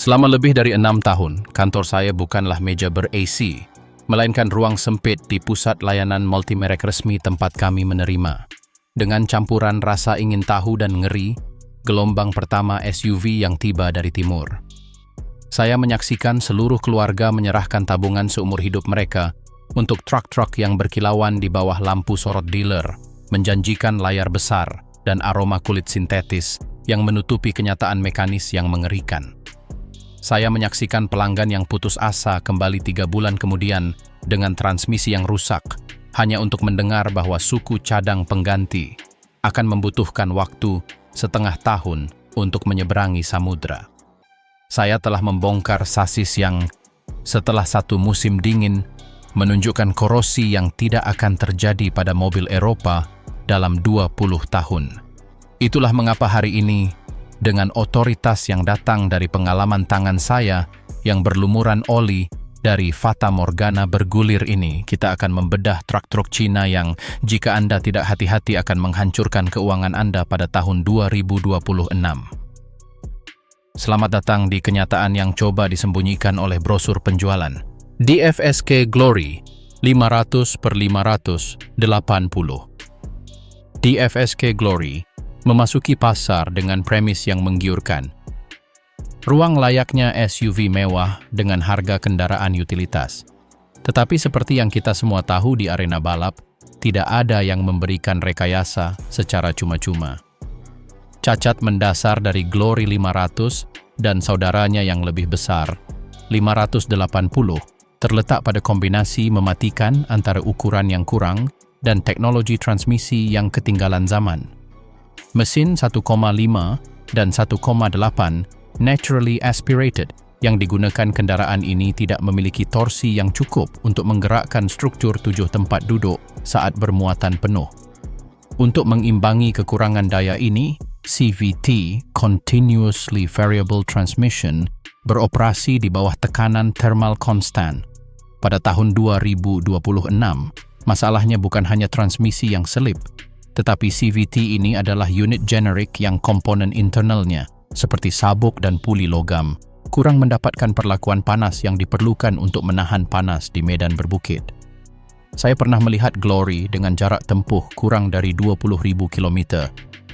Selama lebih dari 6 tahun, kantor saya bukanlah meja ber-AC, melainkan ruang sempit di pusat layanan multimerek resmi tempat kami menerima. Dengan campuran rasa ingin tahu dan ngeri, gelombang pertama SUV yang tiba dari timur. Saya menyaksikan seluruh keluarga menyerahkan tabungan seumur hidup mereka untuk truk-truk yang berkilauan di bawah lampu sorot dealer, menjanjikan layar besar dan aroma kulit sintetis yang menutupi kenyataan mekanis yang mengerikan. Saya menyaksikan pelanggan yang putus asa kembali 3 bulan kemudian dengan transmisi yang rusak, hanya untuk mendengar bahwa suku cadang pengganti akan membutuhkan waktu setengah tahun untuk menyeberangi samudra. Saya telah membongkar sasis yang, setelah satu musim dingin, menunjukkan korosi yang tidak akan terjadi pada mobil Eropa dalam 20 tahun. Itulah mengapa hari ini, dengan otoritas yang datang dari pengalaman tangan saya yang berlumuran oli dari Fata Morgana bergulir ini, kita akan membedah truk-truk Cina yang, jika Anda tidak hati-hati, akan menghancurkan keuangan Anda pada tahun 2026. Selamat datang di kenyataan yang coba disembunyikan oleh brosur penjualan. DFSK Glory 500/580. DFSK Glory memasuki pasar dengan premis yang menggiurkan. Ruang layaknya SUV mewah dengan harga kendaraan utilitas. Tetapi seperti yang kita semua tahu di arena balap, tidak ada yang memberikan rekayasa secara cuma-cuma. Cacat mendasar dari Glory 500 dan saudaranya yang lebih besar, 580, terletak pada kombinasi mematikan antara ukuran yang kurang dan teknologi transmisi yang ketinggalan zaman. Mesin 1,5 dan 1,8 naturally aspirated yang digunakan kendaraan ini tidak memiliki torsi yang cukup untuk menggerakkan struktur 7 tempat duduk saat bermuatan penuh. Untuk mengimbangi kekurangan daya ini, CVT (Continuously Variable Transmission) beroperasi di bawah tekanan thermal constant. Pada tahun 2026, masalahnya bukan hanya transmisi yang selip, tetapi CVT ini adalah unit generik yang komponen internalnya, seperti sabuk dan puli logam, kurang mendapatkan perlakuan panas yang diperlukan untuk menahan panas di medan berbukit. Saya pernah melihat Glory dengan jarak tempuh kurang dari 20.000 km,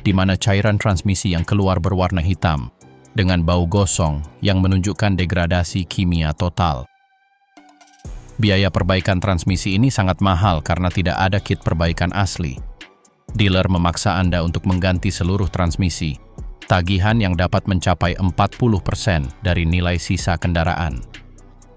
di mana cairan transmisi yang keluar berwarna hitam, dengan bau gosong yang menunjukkan degradasi kimia total. Biaya perbaikan transmisi ini sangat mahal karena tidak ada kit perbaikan asli. Dealer memaksa Anda untuk mengganti seluruh transmisi, tagihan yang dapat mencapai 40% dari nilai sisa kendaraan.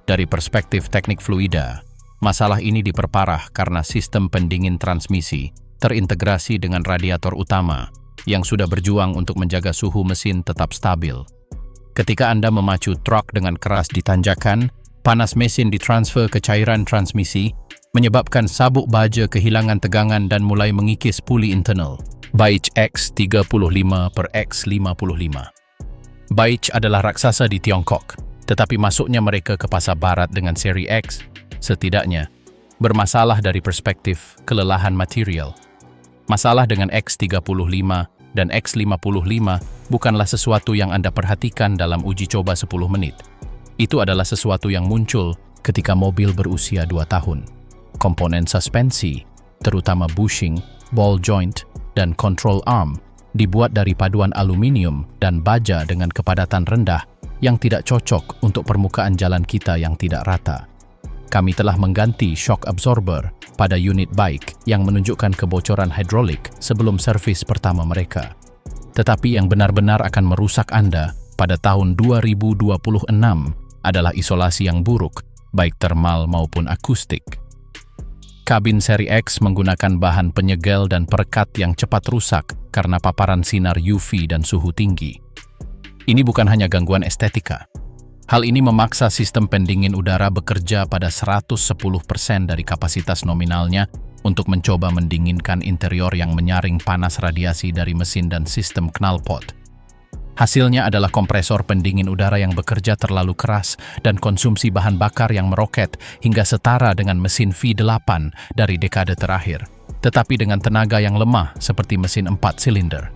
Dari perspektif teknik fluida, masalah ini diperparah karena sistem pendingin transmisi terintegrasi dengan radiator utama yang sudah berjuang untuk menjaga suhu mesin tetap stabil. Ketika Anda memacu truk dengan keras di tanjakan, panas mesin ditransfer ke cairan transmisi, menyebabkan sabuk baja kehilangan tegangan dan mulai mengikis puli internal. Baich X35/X55. Baich adalah raksasa di Tiongkok, tetapi masuknya mereka ke pasar barat dengan seri X, setidaknya, bermasalah dari perspektif kelelahan material. Masalah dengan X35 dan X55 bukanlah sesuatu yang Anda perhatikan dalam uji coba 10 menit. Itu adalah sesuatu yang muncul ketika mobil berusia 2 tahun. Komponen suspensi, terutama bushing, ball joint, dan control arm, dibuat dari paduan aluminium dan baja dengan kepadatan rendah yang tidak cocok untuk permukaan jalan kita yang tidak rata. Kami telah mengganti shock absorber pada unit bike yang menunjukkan kebocoran hidrolik sebelum servis pertama mereka. Tetapi yang benar-benar akan merusak Anda pada tahun 2026 adalah isolasi yang buruk, baik termal maupun akustik. Kabin seri X menggunakan bahan penyegel dan perekat yang cepat rusak karena paparan sinar UV dan suhu tinggi. Ini bukan hanya gangguan estetika. Hal ini memaksa sistem pendingin udara bekerja pada 110% dari kapasitas nominalnya untuk mencoba mendinginkan interior yang menyaring panas radiasi dari mesin dan sistem knalpot. Hasilnya adalah kompresor pendingin udara yang bekerja terlalu keras dan konsumsi bahan bakar yang meroket hingga setara dengan mesin V8 dari dekade terakhir, tetapi dengan tenaga yang lemah seperti mesin 4 silinder.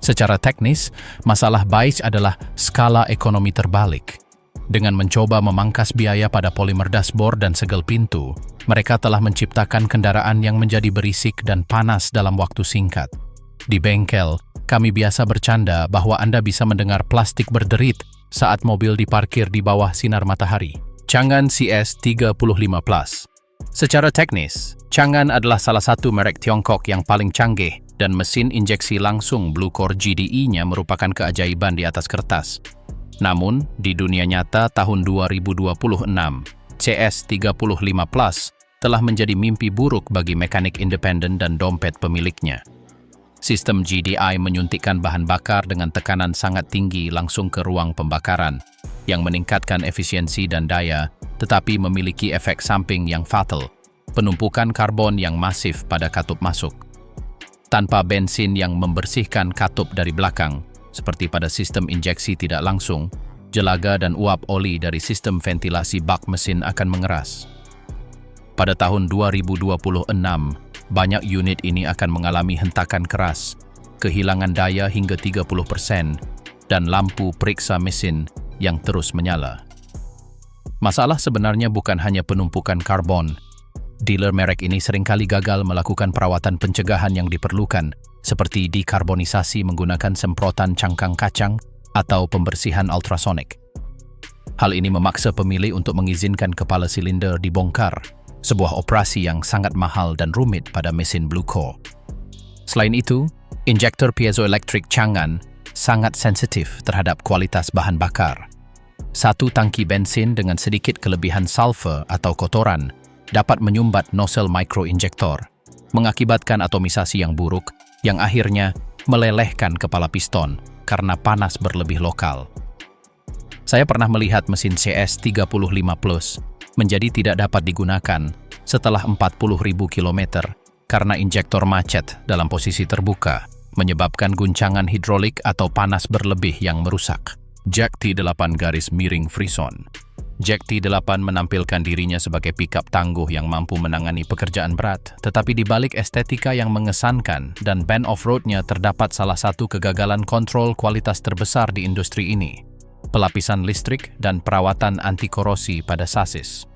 Secara teknis, masalah Baich adalah skala ekonomi terbalik. Dengan mencoba memangkas biaya pada polimer dashboard dan segel pintu, mereka telah menciptakan kendaraan yang menjadi berisik dan panas dalam waktu singkat. Di bengkel, kami biasa bercanda bahwa Anda bisa mendengar plastik berderit saat mobil diparkir di bawah sinar matahari. Chang'an CS35 Plus. Secara teknis, Chang'an adalah salah satu merek Tiongkok yang paling canggih dan mesin injeksi langsung Blue Core GDE-nya merupakan keajaiban di atas kertas. Namun, di dunia nyata tahun 2026, CS35 Plus telah menjadi mimpi buruk bagi mekanik independen dan dompet pemiliknya. Sistem GDI menyuntikkan bahan bakar dengan tekanan sangat tinggi langsung ke ruang pembakaran, yang meningkatkan efisiensi dan daya, tetapi memiliki efek samping yang fatal, penumpukan karbon yang masif pada katup masuk. Tanpa bensin yang membersihkan katup dari belakang, seperti pada sistem injeksi tidak langsung, jelaga dan uap oli dari sistem ventilasi bak mesin akan mengeras. Pada tahun 2026, banyak unit ini akan mengalami hentakan keras, kehilangan daya hingga 30%, dan lampu periksa mesin yang terus menyala. Masalah sebenarnya bukan hanya penumpukan karbon. Dealer merek ini seringkali gagal melakukan perawatan pencegahan yang diperlukan, seperti dekarbonisasi menggunakan semprotan cangkang kacang atau pembersihan ultrasonik. Hal ini memaksa pemilik untuk mengizinkan kepala silinder dibongkar, sebuah operasi yang sangat mahal dan rumit pada mesin Blue Core. Selain itu, injektor piezoelektrik Chang'an sangat sensitif terhadap kualitas bahan bakar. Satu tangki bensin dengan sedikit kelebihan sulfur atau kotoran dapat menyumbat nozzle microinjektor, mengakibatkan atomisasi yang buruk, yang akhirnya melelehkan kepala piston karena panas berlebih lokal. Saya pernah melihat mesin CS35 Plus menjadi tidak dapat digunakan setelah 40.000 km karena injektor macet dalam posisi terbuka, menyebabkan guncangan hidrolik atau panas berlebih yang merusak. Jack T8 garis miring Frison. Jack T8 menampilkan dirinya sebagai pickup tangguh yang mampu menangani pekerjaan berat, tetapi di balik estetika yang mengesankan dan band off-roadnya terdapat salah satu kegagalan kontrol kualitas terbesar di industri ini, pelapisan listrik dan perawatan anti-korosi pada sasis.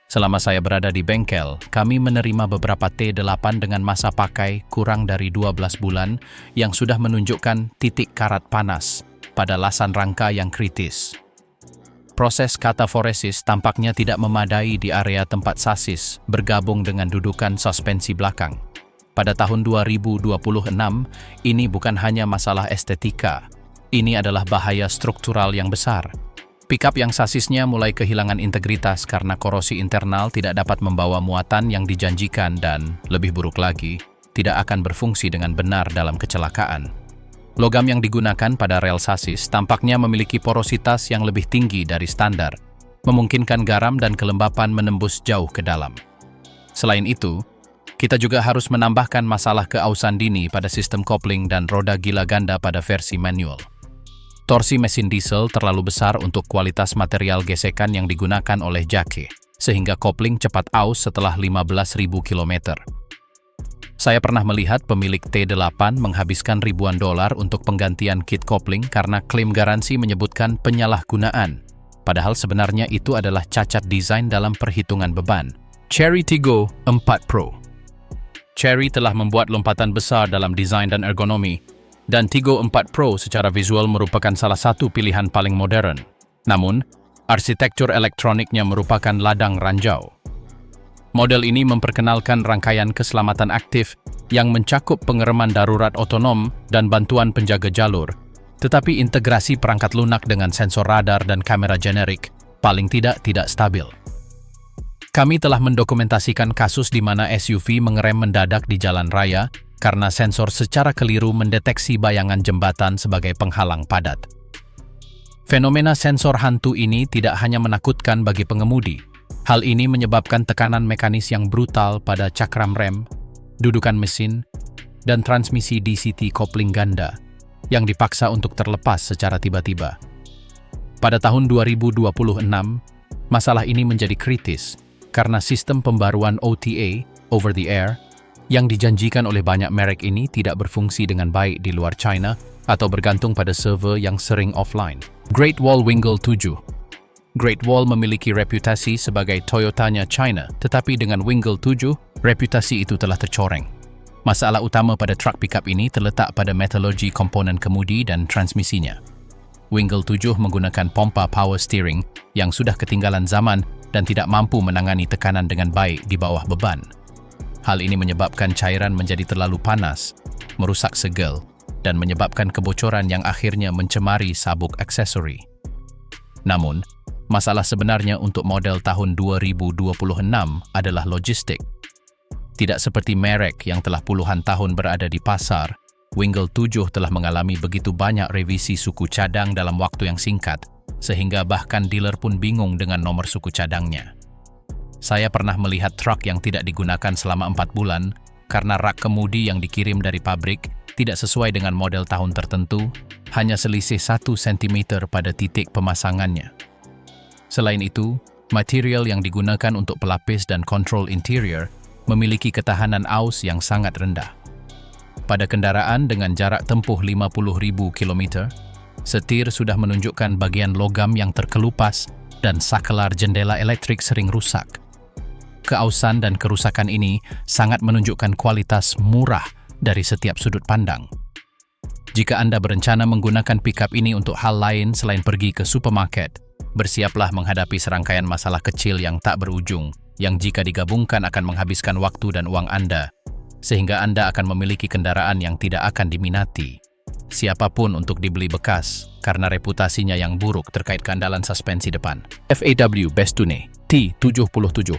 Selama saya berada di bengkel, kami menerima beberapa T8 dengan masa pakai kurang dari 12 bulan yang sudah menunjukkan titik karat panas pada lasan rangka yang kritis. Proses kataforesis tampaknya tidak memadai di area tempat sasis bergabung dengan dudukan suspensi belakang. Pada tahun 2026, ini bukan hanya masalah estetika, ini adalah bahaya struktural yang besar. Pickup yang sasisnya mulai kehilangan integritas karena korosi internal tidak dapat membawa muatan yang dijanjikan dan, lebih buruk lagi, tidak akan berfungsi dengan benar dalam kecelakaan. Logam yang digunakan pada rel sasis tampaknya memiliki porositas yang lebih tinggi dari standar, memungkinkan garam dan kelembapan menembus jauh ke dalam. Selain itu, kita juga harus menambahkan masalah keausan dini pada sistem kopling dan roda gila ganda pada versi manual. Torsi mesin diesel terlalu besar untuk kualitas material gesekan yang digunakan oleh jaki, sehingga kopling cepat aus setelah 15.000 km. Saya pernah melihat pemilik T8 menghabiskan ribuan dolar untuk penggantian kit kopling karena klaim garansi menyebutkan penyalahgunaan, padahal sebenarnya itu adalah cacat desain dalam perhitungan beban. Chery Tiggo 4 Pro. Chery telah membuat lompatan besar dalam desain dan ergonomi, dan Tiggo 4 Pro secara visual merupakan salah satu pilihan paling modern. Namun, arsitektur elektroniknya merupakan ladang ranjau. Model ini memperkenalkan rangkaian keselamatan aktif yang mencakup pengereman darurat otonom dan bantuan penjaga jalur, tetapi integrasi perangkat lunak dengan sensor radar dan kamera generik paling tidak stabil. Kami telah mendokumentasikan kasus di mana SUV mengerem mendadak di jalan raya karena sensor secara keliru mendeteksi bayangan jembatan sebagai penghalang padat. Fenomena sensor hantu ini tidak hanya menakutkan bagi pengemudi. Hal ini menyebabkan tekanan mekanis yang brutal pada cakram rem, dudukan mesin, dan transmisi DCT kopling ganda yang dipaksa untuk terlepas secara tiba-tiba. Pada tahun 2026, masalah ini menjadi kritis karena sistem pembaruan OTA, over the air, yang dijanjikan oleh banyak merek ini tidak berfungsi dengan baik di luar China atau bergantung pada server yang sering offline. Great Wall Wingle 7. Great Wall memiliki reputasi sebagai Toyotanya China, tetapi dengan Wingle 7, reputasi itu telah tercoreng. Masalah utama pada truk pickup ini terletak pada metodologi komponen kemudi dan transmisinya. Wingle 7 menggunakan pompa power steering yang sudah ketinggalan zaman dan tidak mampu menangani tekanan dengan baik di bawah beban. Hal ini menyebabkan cairan menjadi terlalu panas, merusak segel, dan menyebabkan kebocoran yang akhirnya mencemari sabuk aksesori. Namun, masalah sebenarnya untuk model tahun 2026 adalah logistik. Tidak seperti merek yang telah puluhan tahun berada di pasar, Wingle 7 telah mengalami begitu banyak revisi suku cadang dalam waktu yang singkat, sehingga bahkan dealer pun bingung dengan nomor suku cadangnya. Saya pernah melihat truk yang tidak digunakan selama 4 bulan karena rak kemudi yang dikirim dari pabrik tidak sesuai dengan model tahun tertentu, hanya selisih 1 cm pada titik pemasangannya. Selain itu, material yang digunakan untuk pelapis dan kontrol interior memiliki ketahanan aus yang sangat rendah. Pada kendaraan dengan jarak tempuh 50.000 km, setir sudah menunjukkan bagian logam yang terkelupas dan sakelar jendela elektrik sering rusak. Keausan dan kerusakan ini sangat menunjukkan kualitas murah dari setiap sudut pandang. Jika Anda berencana menggunakan pickup ini untuk hal lain selain pergi ke supermarket, bersiaplah menghadapi serangkaian masalah kecil yang tak berujung, yang jika digabungkan akan menghabiskan waktu dan uang Anda, sehingga Anda akan memiliki kendaraan yang tidak akan diminati siapapun untuk dibeli bekas karena reputasinya yang buruk terkait keandalan suspensi depan. FAW Bestune T77.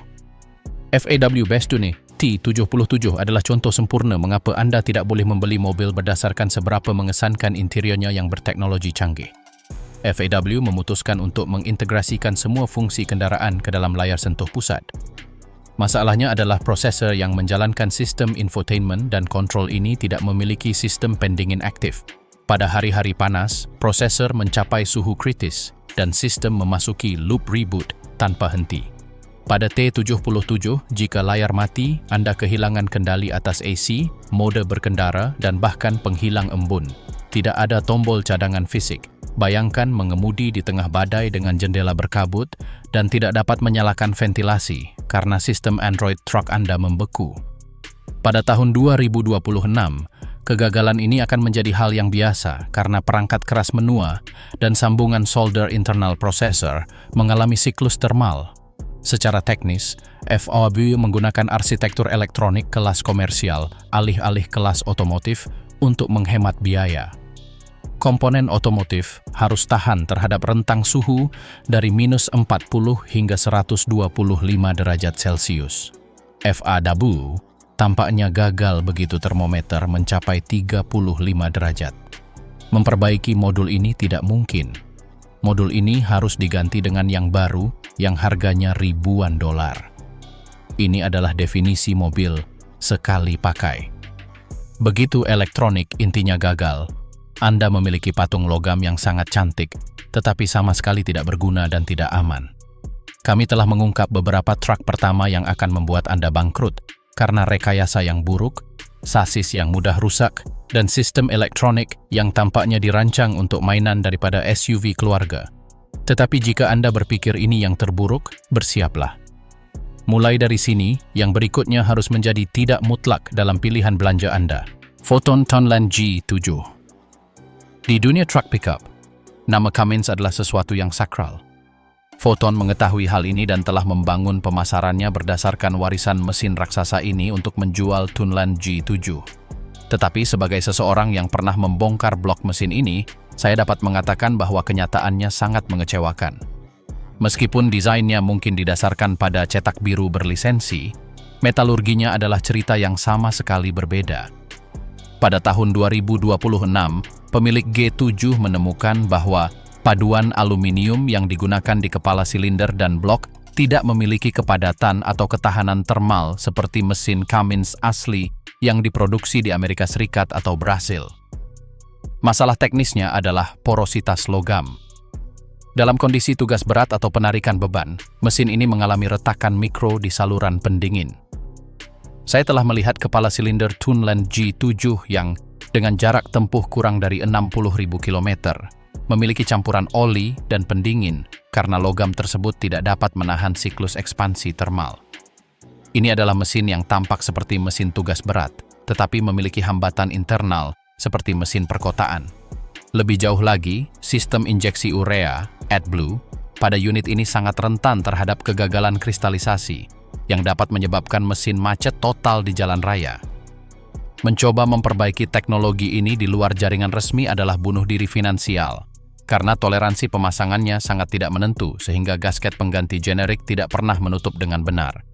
FAW Bestune T77 adalah contoh sempurna mengapa Anda tidak boleh membeli mobil berdasarkan seberapa mengesankan interiornya yang berteknologi canggih. FAW memutuskan untuk mengintegrasikan semua fungsi kendaraan ke dalam layar sentuh pusat. Masalahnya adalah prosesor yang menjalankan sistem infotainment dan kontrol ini tidak memiliki sistem pendingin aktif. Pada hari-hari panas, prosesor mencapai suhu kritis dan sistem memasuki loop reboot tanpa henti. Pada T77, jika layar mati, Anda kehilangan kendali atas AC, mode berkendara, dan bahkan penghilang embun. Tidak ada tombol cadangan fisik. Bayangkan mengemudi di tengah badai dengan jendela berkabut dan tidak dapat menyalakan ventilasi karena sistem Android truk Anda membeku. Pada tahun 2026, kegagalan ini akan menjadi hal yang biasa karena perangkat keras menua dan sambungan solder internal processor mengalami siklus termal. Secara teknis, FAW menggunakan arsitektur elektronik kelas komersial alih-alih kelas otomotif untuk menghemat biaya. Komponen otomotif harus tahan terhadap rentang suhu dari -40 hingga 125 derajat Celcius. FAW tampaknya gagal begitu termometer mencapai 35 derajat. Memperbaiki modul ini tidak mungkin. Modul ini harus diganti dengan yang baru yang harganya ribuan dolar. Ini adalah definisi mobil sekali pakai. Begitu elektronik intinya gagal, Anda memiliki patung logam yang sangat cantik, tetapi sama sekali tidak berguna dan tidak aman. Kami telah mengungkap beberapa truk pertama yang akan membuat Anda bangkrut karena rekayasa yang buruk, sasis yang mudah rusak, dan sistem elektronik yang tampaknya dirancang untuk mainan daripada SUV keluarga. Tetapi jika Anda berpikir ini yang terburuk, bersiaplah. Mulai dari sini, yang berikutnya harus menjadi tidak mutlak dalam pilihan belanja Anda. Foton Tunland G7. Di dunia truck pickup, nama Cummins adalah sesuatu yang sakral. Foton mengetahui hal ini dan telah membangun pemasarannya berdasarkan warisan mesin raksasa ini untuk menjual Tunland G7. Tetapi sebagai seseorang yang pernah membongkar blok mesin ini, saya dapat mengatakan bahwa kenyataannya sangat mengecewakan. Meskipun desainnya mungkin didasarkan pada cetak biru berlisensi, metalurginya adalah cerita yang sama sekali berbeda. Pada tahun 2026, pemilik G7 menemukan bahwa paduan aluminium yang digunakan di kepala silinder dan blok tidak memiliki kepadatan atau ketahanan termal seperti mesin Cummins asli yang diproduksi di Amerika Serikat atau Brasil. Masalah teknisnya adalah porositas logam. Dalam kondisi tugas berat atau penarikan beban, mesin ini mengalami retakan mikro di saluran pendingin. Saya telah melihat kepala silinder Tunland G7 yang dengan jarak tempuh kurang dari 60.000 km memiliki campuran oli dan pendingin karena logam tersebut tidak dapat menahan siklus ekspansi termal. Ini adalah mesin yang tampak seperti mesin tugas berat, tetapi memiliki hambatan internal seperti mesin perkotaan. Lebih jauh lagi, sistem injeksi urea, AdBlue, pada unit ini sangat rentan terhadap kegagalan kristalisasi yang dapat menyebabkan mesin macet total di jalan raya. Mencoba memperbaiki teknologi ini di luar jaringan resmi adalah bunuh diri finansial, karena toleransi pemasangannya sangat tidak menentu sehingga gasket pengganti generik tidak pernah menutup dengan benar.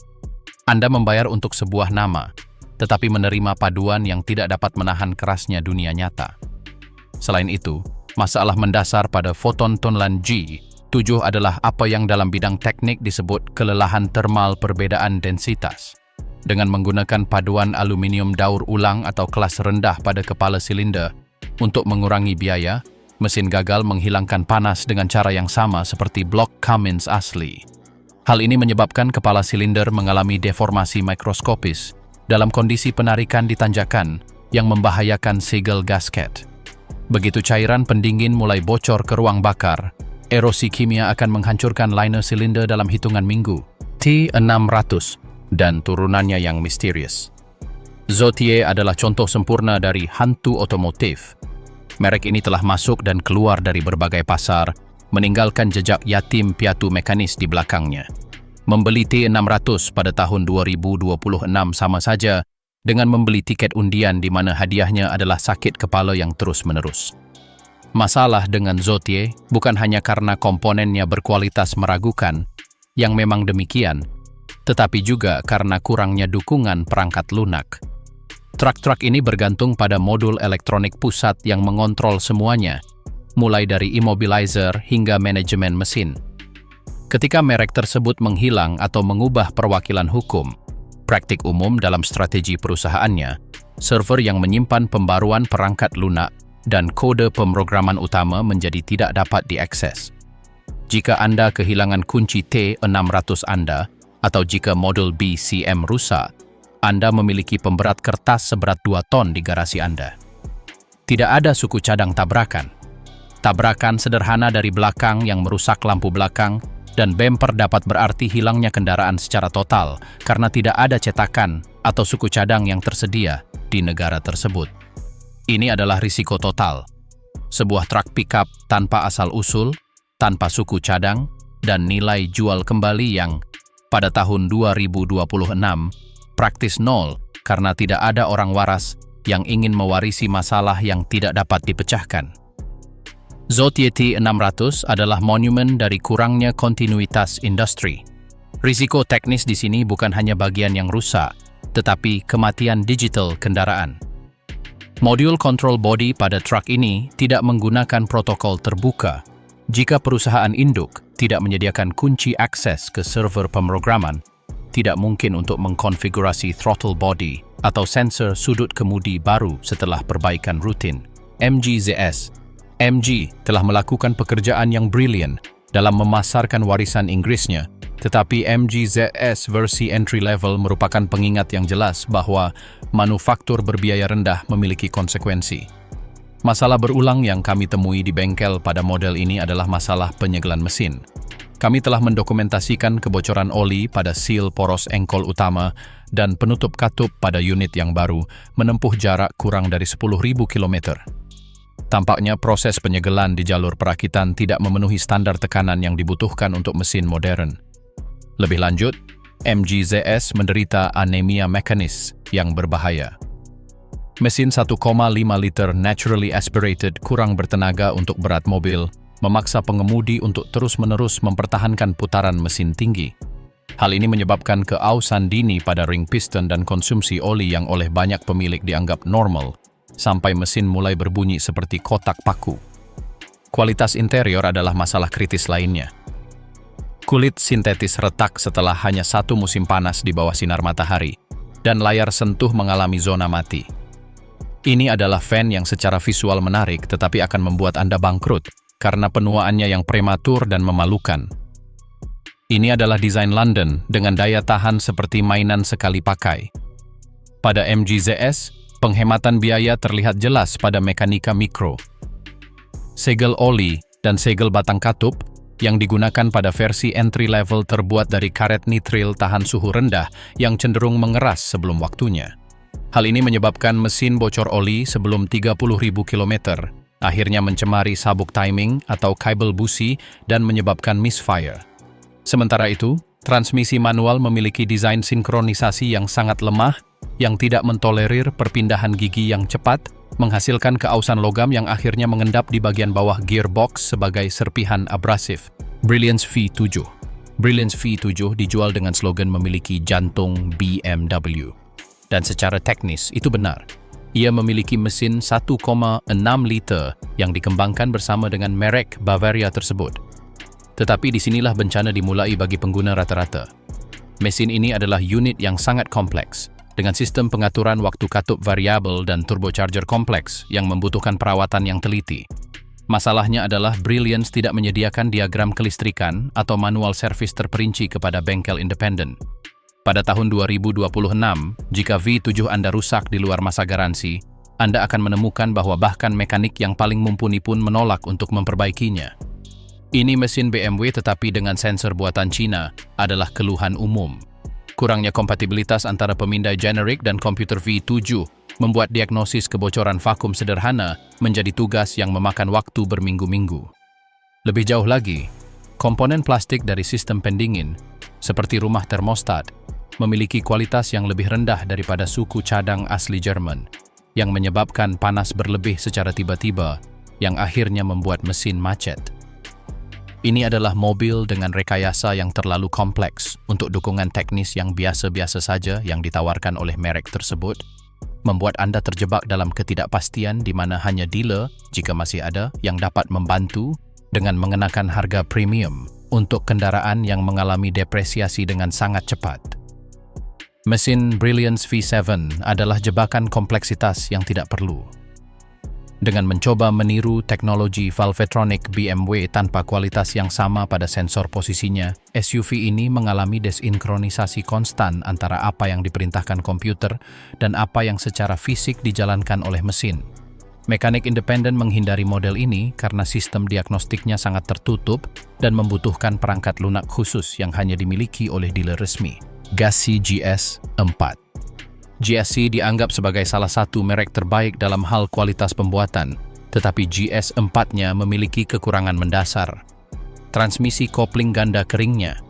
Anda membayar untuk sebuah nama, tetapi menerima paduan yang tidak dapat menahan kerasnya dunia nyata. Selain itu, masalah mendasar pada Photon Tonlan G7 adalah apa yang dalam bidang teknik disebut kelelahan termal perbedaan densitas. Dengan menggunakan paduan aluminium daur ulang atau kelas rendah pada kepala silinder untuk mengurangi biaya, mesin gagal menghilangkan panas dengan cara yang sama seperti blok Cummins asli. Hal ini menyebabkan kepala silinder mengalami deformasi mikroskopis dalam kondisi penarikan di tanjakan yang membahayakan segel gasket. Begitu cairan pendingin mulai bocor ke ruang bakar, erosi kimia akan menghancurkan liner silinder dalam hitungan minggu. T600 dan turunannya yang misterius. Zotier adalah contoh sempurna dari hantu otomotif. Merek ini telah masuk dan keluar dari berbagai pasar, meninggalkan jejak yatim piatu mekanis di belakangnya. Membeli T600 pada tahun 2026 sama saja dengan membeli tiket undian di mana hadiahnya adalah sakit kepala yang terus-menerus. Masalah dengan Zotier bukan hanya karena komponennya berkualitas meragukan, yang memang demikian, tetapi juga karena kurangnya dukungan perangkat lunak. Truk-truk ini bergantung pada modul elektronik pusat yang mengontrol semuanya, mulai dari immobilizer hingga manajemen mesin. Ketika merek tersebut menghilang atau mengubah perwakilan hukum, praktik umum dalam strategi perusahaannya, server yang menyimpan pembaruan perangkat lunak dan kode pemrograman utama menjadi tidak dapat diakses. Jika Anda kehilangan kunci T600 Anda, atau jika modul BCM rusak, Anda memiliki pemberat kertas seberat 2 ton di garasi Anda. Tidak ada suku cadang tabrakan. Tabrakan sederhana dari belakang yang merusak lampu belakang dan bemper dapat berarti hilangnya kendaraan secara total karena tidak ada cetakan atau suku cadang yang tersedia di negara tersebut. Ini adalah risiko total. Sebuah truk pickup tanpa asal-usul, tanpa suku cadang, dan nilai jual kembali yang pada tahun 2026 praktis nol karena tidak ada orang waras yang ingin mewarisi masalah yang tidak dapat dipecahkan. Zotier T600 adalah monumen dari kurangnya kontinuitas industri. Risiko teknis di sini bukan hanya bagian yang rusak, tetapi kematian digital kendaraan. Modul control body pada truk ini tidak menggunakan protokol terbuka. Jika perusahaan induk tidak menyediakan kunci akses ke server pemrograman, tidak mungkin untuk mengkonfigurasi throttle body atau sensor sudut kemudi baru setelah perbaikan rutin. MG telah melakukan pekerjaan yang brilian dalam memasarkan warisan Inggrisnya, tetapi MG ZS versi entry level merupakan pengingat yang jelas bahwa manufaktur berbiaya rendah memiliki konsekuensi. Masalah berulang yang kami temui di bengkel pada model ini adalah masalah penyegelan mesin. Kami telah mendokumentasikan kebocoran oli pada seal poros engkol utama dan penutup katup pada unit yang baru menempuh jarak kurang dari 10.000 km. Tampaknya proses penyegelan di jalur perakitan tidak memenuhi standar tekanan yang dibutuhkan untuk mesin modern. Lebih lanjut, MG ZS menderita anemia mekanis yang berbahaya. Mesin 1,5 liter naturally aspirated kurang bertenaga untuk berat mobil, memaksa pengemudi untuk terus-menerus mempertahankan putaran mesin tinggi. Hal ini menyebabkan keausan dini pada ring piston dan konsumsi oli yang oleh banyak pemilik dianggap normal, sampai mesin mulai berbunyi seperti kotak paku. Kualitas interior adalah masalah kritis lainnya. Kulit sintetis retak setelah hanya 1 musim panas di bawah sinar matahari, dan layar sentuh mengalami zona mati. Ini adalah fan yang secara visual menarik tetapi akan membuat Anda bangkrut karena penuaannya yang prematur dan memalukan. Ini adalah desain London dengan daya tahan seperti mainan sekali pakai. Pada MG ZS, penghematan biaya terlihat jelas pada mekanika mikro. segel oli, dan segel batang katup yang digunakan pada versi entry level terbuat dari karet nitril tahan suhu rendah yang cenderung mengeras sebelum waktunya. Hal ini menyebabkan mesin bocor oli sebelum 30.000 km, akhirnya mencemari sabuk timing atau kabel busi dan menyebabkan misfire. Sementara itu, transmisi manual memiliki desain sinkronisasi yang sangat lemah, yang tidak mentolerir perpindahan gigi yang cepat, menghasilkan keausan logam yang akhirnya mengendap di bagian bawah gearbox sebagai serpihan abrasif. Brilliance V7. Brilliance V7 dijual dengan slogan memiliki jantung BMW. Dan secara teknis, itu benar. Ia memiliki mesin 1,6 liter yang dikembangkan bersama dengan merek Bavaria tersebut. Tetapi disinilah bencana dimulai bagi pengguna rata-rata. Mesin ini adalah unit yang sangat kompleks, dengan sistem pengaturan waktu katup variabel dan turbocharger kompleks yang membutuhkan perawatan yang teliti. Masalahnya adalah Brilliance tidak menyediakan diagram kelistrikan atau manual servis terperinci kepada bengkel independen. Pada tahun 2026, jika V7 Anda rusak di luar masa garansi, Anda akan menemukan bahwa bahkan mekanik yang paling mumpuni pun menolak untuk memperbaikinya. Ini mesin BMW tetapi dengan sensor buatan Cina adalah keluhan umum. Kurangnya kompatibilitas antara pemindai generik dan komputer V7 membuat diagnosis kebocoran vakum sederhana menjadi tugas yang memakan waktu berminggu-minggu. Lebih jauh lagi, komponen plastik dari sistem pendingin, seperti rumah termostat, memiliki kualitas yang lebih rendah daripada suku cadang asli Jerman, yang menyebabkan panas berlebih secara tiba-tiba, yang akhirnya membuat mesin macet. Ini adalah mobil dengan rekayasa yang terlalu kompleks untuk dukungan teknis yang biasa-biasa saja yang ditawarkan oleh merek tersebut, membuat Anda terjebak dalam ketidakpastian di mana hanya dealer, jika masih ada, yang dapat membantu dengan mengenakan harga premium untuk kendaraan yang mengalami depresiasi dengan sangat cepat. Mesin Brilliance V7 adalah jebakan kompleksitas yang tidak perlu. Dengan mencoba meniru teknologi Valvetronic BMW tanpa kualitas yang sama pada sensor posisinya, SUV ini mengalami desinkronisasi konstan antara apa yang diperintahkan komputer dan apa yang secara fisik dijalankan oleh mesin. Mekanik independen menghindari model ini karena sistem diagnostiknya sangat tertutup dan membutuhkan perangkat lunak khusus yang hanya dimiliki oleh dealer resmi. GASI GS4. GSC dianggap sebagai salah satu merek terbaik dalam hal kualitas pembuatan, tetapi GS4-nya memiliki kekurangan mendasar. Transmisi kopling ganda keringnya.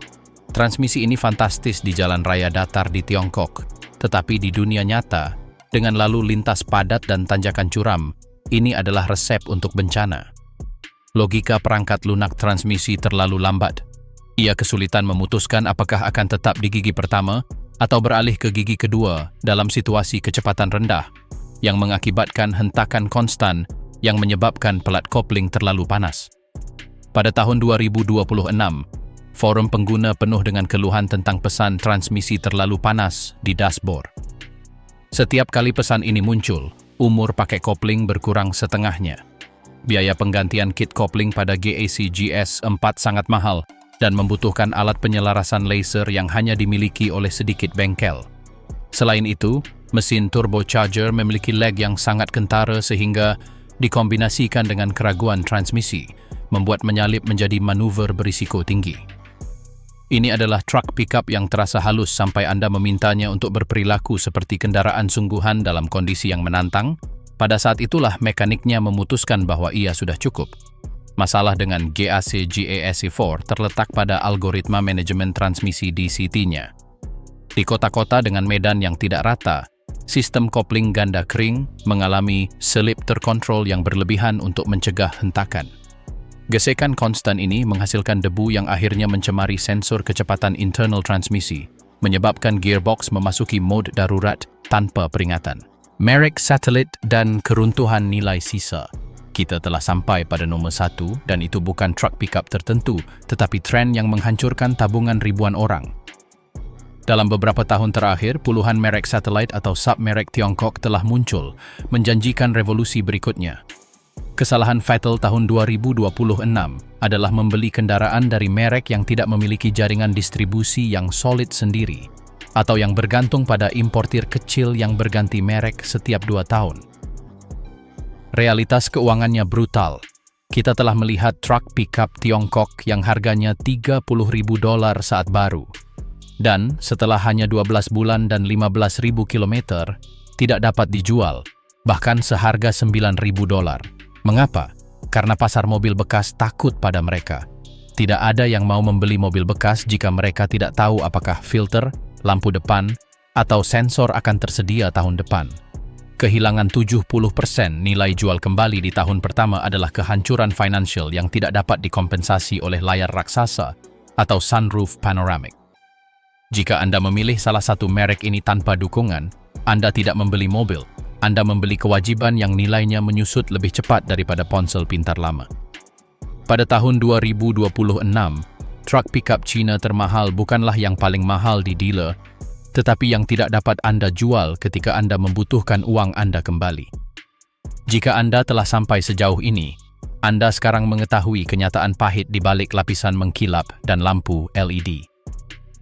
Transmisi ini fantastis di jalan raya datar di Tiongkok, tetapi di dunia nyata, dengan lalu lintas padat dan tanjakan curam, ini adalah resep untuk bencana. Logika perangkat lunak transmisi terlalu lambat. Ia kesulitan memutuskan apakah akan tetap di gigi pertama atau beralih ke gigi kedua dalam situasi kecepatan rendah, yang mengakibatkan hentakan konstan yang menyebabkan pelat kopling terlalu panas. Pada tahun 2026, forum pengguna penuh dengan keluhan tentang pesan transmisi terlalu panas di dashboard. Setiap kali pesan ini muncul, umur pakai kopling berkurang setengahnya. Biaya penggantian kit kopling pada GAC GS4 sangat mahal, dan membutuhkan alat penyelarasan laser yang hanya dimiliki oleh sedikit bengkel. Selain itu, mesin turbocharger memiliki lag yang sangat kentara sehingga dikombinasikan dengan keraguan transmisi, membuat menyalip menjadi manuver berisiko tinggi. Ini adalah truk pickup yang terasa halus sampai Anda memintanya untuk berperilaku seperti kendaraan sungguhan dalam kondisi yang menantang. Pada saat itulah mekaniknya memutuskan bahwa ia sudah cukup. Masalah dengan GAC GASC4 terletak pada algoritma manajemen transmisi DCT-nya. Di kota-kota dengan medan yang tidak rata, sistem kopling ganda kering mengalami selip terkontrol yang berlebihan untuk mencegah hentakan. Gesekan konstan ini menghasilkan debu yang akhirnya mencemari sensor kecepatan internal transmisi, menyebabkan gearbox memasuki mode darurat tanpa peringatan. Merek satelit dan keruntuhan nilai sisa. Kita telah sampai pada nomor 1 dan itu bukan truk pickup tertentu, tetapi tren yang menghancurkan tabungan ribuan orang. Dalam beberapa tahun terakhir, puluhan merek satelit atau sub-merek Tiongkok telah muncul, menjanjikan revolusi berikutnya. Kesalahan fatal tahun 2026 adalah membeli kendaraan dari merek yang tidak memiliki jaringan distribusi yang solid sendiri, atau yang bergantung pada importir kecil yang berganti merek setiap 2 tahun. Realitas keuangannya brutal. kita telah melihat truk pickup Tiongkok yang harganya $30.000 saat baru. Dan setelah hanya 12 bulan dan 15.000 kilometer, tidak dapat dijual, bahkan seharga $9.000. Mengapa? Karena pasar mobil bekas takut pada mereka. Tidak ada yang mau membeli mobil bekas jika mereka tidak tahu apakah filter, lampu depan, atau sensor akan tersedia tahun depan. Kehilangan 70% nilai jual kembali di tahun pertama adalah kehancuran finansial yang tidak dapat dikompensasi oleh layar raksasa atau sunroof panoramic. Jika Anda memilih salah satu merek ini tanpa dukungan, Anda tidak membeli mobil, Anda membeli kewajiban yang nilainya menyusut lebih cepat daripada ponsel pintar lama. Pada tahun 2026, truk pickup Cina termahal bukanlah yang paling mahal di dealer, tetapi yang tidak dapat Anda jual ketika Anda membutuhkan uang Anda kembali. Jika Anda telah sampai sejauh ini, Anda sekarang mengetahui kenyataan pahit di balik lapisan mengkilap dan lampu LED.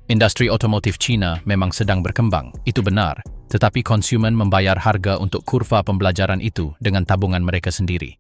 Industri otomotif Cina memang sedang berkembang, itu benar, tetapi konsumen membayar harga untuk kurva pembelajaran itu dengan tabungan mereka sendiri.